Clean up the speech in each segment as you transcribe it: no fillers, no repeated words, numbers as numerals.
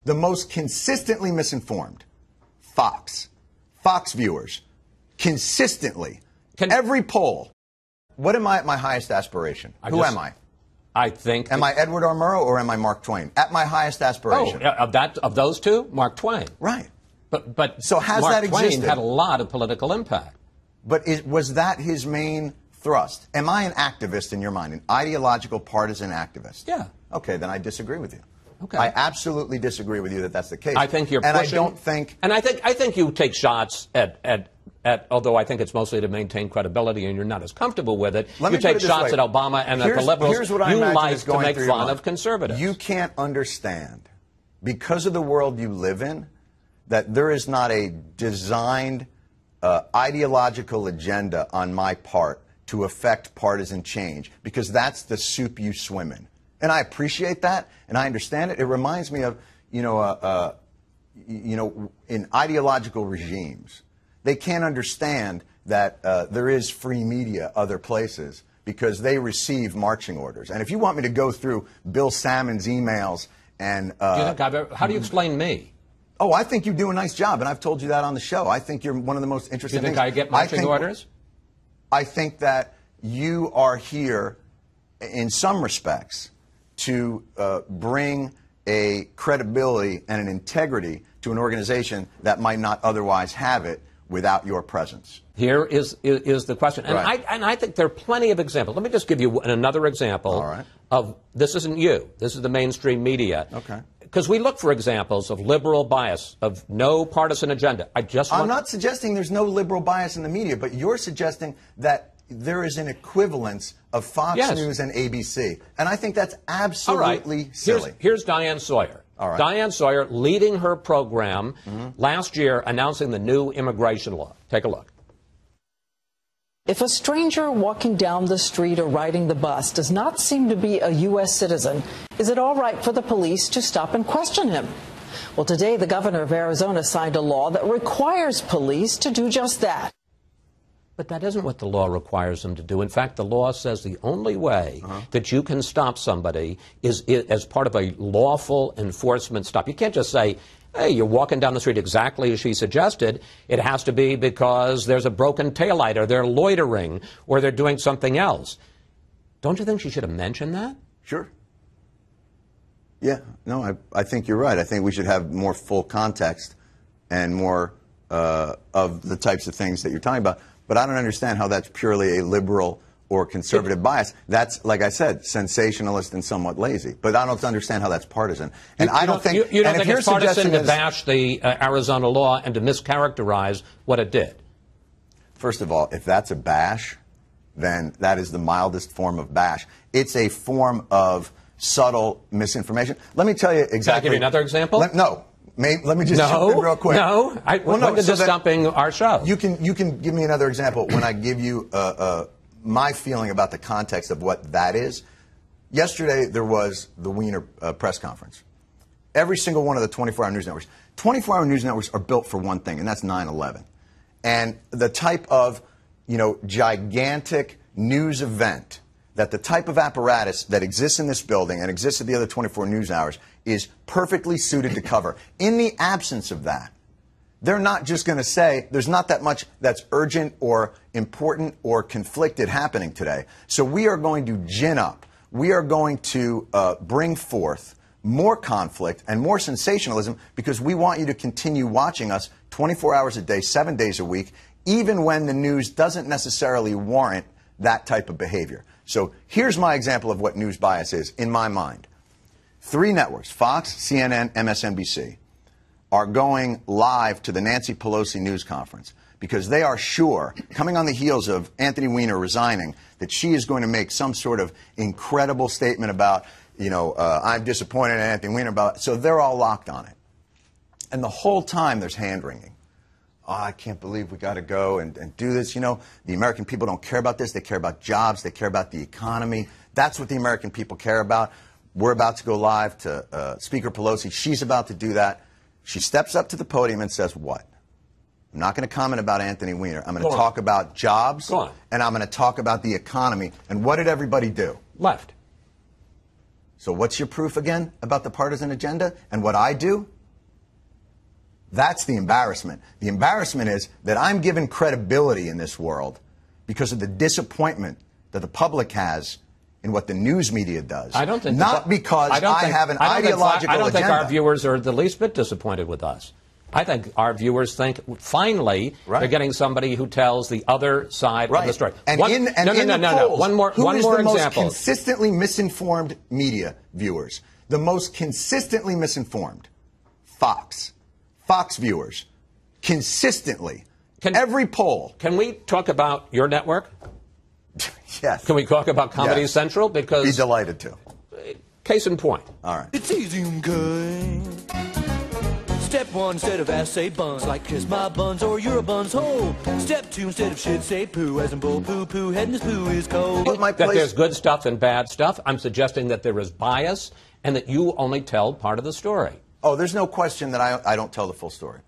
The most consistently misinformed. Fox. Fox viewers. Consistently. Every poll. What am I at my highest aspiration? Who am I? I think. Am I Edward R. Murrow or am I Mark Twain? At my highest aspiration. Oh, of those two, Mark Twain. Right. But so has Mark that Twain existed? Had a lot of political impact. But was that his main thrust? Am I an activist in your mind, an ideological partisan activist? Yeah. Okay, then I disagree with you. Okay. I absolutely disagree with you that that's the case. I think you're pushing. And I don't think. And I think you take shots at although I think it's mostly to maintain credibility and you're not as comfortable with it, you take shots at Obama and at the liberals. Here's what I you imagine like is going to make through your fun mind. of conservatives. You can't understand, because of the world you live in, that there is not a designed ideological agenda on my part to affect partisan change, because that's the soup you swim in. And I appreciate that, and I understand it. It reminds me of, in ideological regimes, they can't understand that there is free media other places because they receive marching orders. And if you want me to go through Bill Salmon's emails and... how do you explain me? Oh, I think you do a nice job, and I've told you that on the show. I think you're one of the most interesting Do you think things. I get marching orders? I think that you are here, in some respects, to bring a credibility and an integrity to an organization that might not otherwise have it without your presence. Here is the question. And, right. I think there are plenty of examples. Let me just give you another example of, this isn't you, this is the mainstream media. Okay. Because we look for examples of liberal bias, of no partisan agenda. I'm not suggesting there's no liberal bias in the media, but you're suggesting that there is an equivalence of Fox News and ABC. And I think that's absolutely silly. Here's Diane Sawyer. All right. Diane Sawyer leading her program last year announcing the new immigration law. Take a look. If a stranger walking down the street or riding the bus does not seem to be a U.S. citizen, is it all right for the police to stop and question him? Well, today the governor of Arizona signed a law that requires police to do just that. But that isn't what the law requires them to do. In fact, the law says the only way that you can stop somebody is as part of a lawful enforcement stop. You can't just say, hey, you're walking down the street exactly as she suggested. It has to be because there's a broken taillight or they're loitering or they're doing something else. Don't you think she should have mentioned that? Sure. Yeah, no, I think you're right. I think we should have more full context and more of the types of things that you're talking about. But I don't understand how that's purely a liberal or conservative bias. That's, like I said, sensationalist and somewhat lazy. But I don't understand how that's partisan. And I don't think you don't think it's partisan to bash the Arizona law and to mischaracterize what it did. First of all, if that's a bash, then that is the mildest form of bash. It's a form of subtle misinformation. Let me tell you exactly. Can I give you another example? No. Let me just jump in real quick. When did this stopping our show? You can give me another example when I give you my feeling about the context of what that is. Yesterday there was the Wiener press conference. Every single one of the 24-hour news networks. 24-hour news networks are built for one thing, and that's 9/11. And the type of gigantic news event that the type of apparatus that exists in this building and exists at the other 24 news hours is perfectly suited to cover. In the absence of that, they're not just going to say there's not that much that's urgent or important or conflicted happening today. So we are going to gin up. We are going to bring forth more conflict and more sensationalism because we want you to continue watching us 24 hours a day, 7 days a week, even when the news doesn't necessarily warrant that type of behavior. So here's my example of what news bias is in my mind. 3 networks, Fox, CNN, MSNBC, are going live to the Nancy Pelosi news conference because they are sure, coming on the heels of Anthony Weiner resigning, that she is going to make some sort of incredible statement about, I'm disappointed in Anthony Weiner about it. So they're all locked on it. And the whole time there's hand-wringing. Oh, I can't believe we got to go and do this. The American people don't care about this. They care about jobs. They care about the economy. That's what the American people care about. We're about to go live to Speaker Pelosi. She's about to do that. She steps up to the podium and says what? I'm not going to comment about Anthony Weiner. I'm going to talk about jobs, and I'm going to talk about the economy. And what did everybody do? Left. So what's your proof again about the partisan agenda? And what I do? That's the embarrassment. The embarrassment is that I'm given credibility in this world because of the disappointment that the public has in what the news media does. I don't think not because I have an ideological agenda. I don't think our viewers are the least bit disappointed with us. I think our viewers think finally they're getting somebody who tells the other side of the story. And no. One more who is example. the most consistently misinformed media viewers? The most consistently misinformed? Fox viewers. Consistently. Every poll. Can we talk about your network? Yes. Can we talk about Comedy Central? Because be delighted to. Case in point. All right. It's easy and good. Step 1, instead of ass, say buns, like kiss my buns or you're a buns hole. Step 2, instead of shit, say poo, as in bull poo poo, head and this poo is cold. That there's good stuff and bad stuff. I'm suggesting that there is bias and that you only tell part of the story. Oh, there's no question that I don't tell the full story.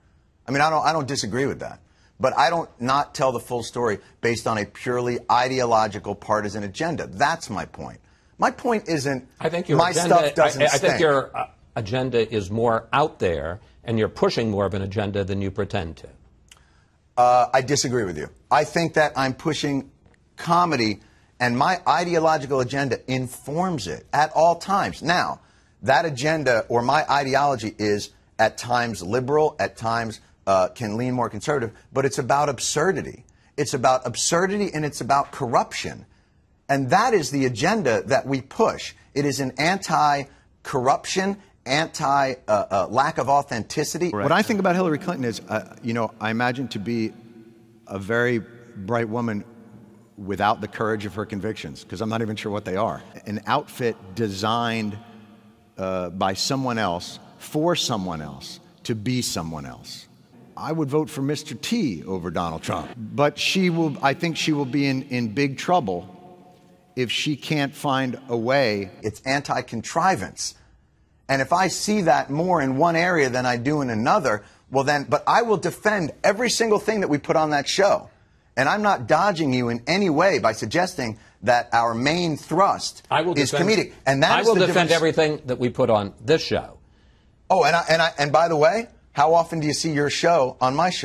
I mean, I don't disagree with that. But I don't not tell the full story based on a purely ideological partisan agenda. That's my point. My point isn't my stuff doesn't stink. I think your agenda is more out there, and you're pushing more of an agenda than you pretend to. I disagree with you. I think that I'm pushing comedy, and my ideological agenda informs it at all times. Now, that agenda or my ideology is at times liberal, at times can lean more conservative, but it's about absurdity. It's about absurdity and it's about corruption. And that is the agenda that we push. It is an anti-corruption, lack of authenticity. What I think about Hillary Clinton is, I imagine to be a very bright woman without the courage of her convictions, because I'm not even sure what they are. An outfit designed by someone else, for someone else, to be someone else. I would vote for Mr. T over Donald Trump. But I think she will be in big trouble if she can't find a way. It's anti-contrivance. And if I see that more in one area than I do in another, but I will defend every single thing that we put on that show. And I'm not dodging you in any way by suggesting that our main thrust is comedic. And that I will defend everything that we put on this show. Oh, and by the way, how often do you see your show on my show?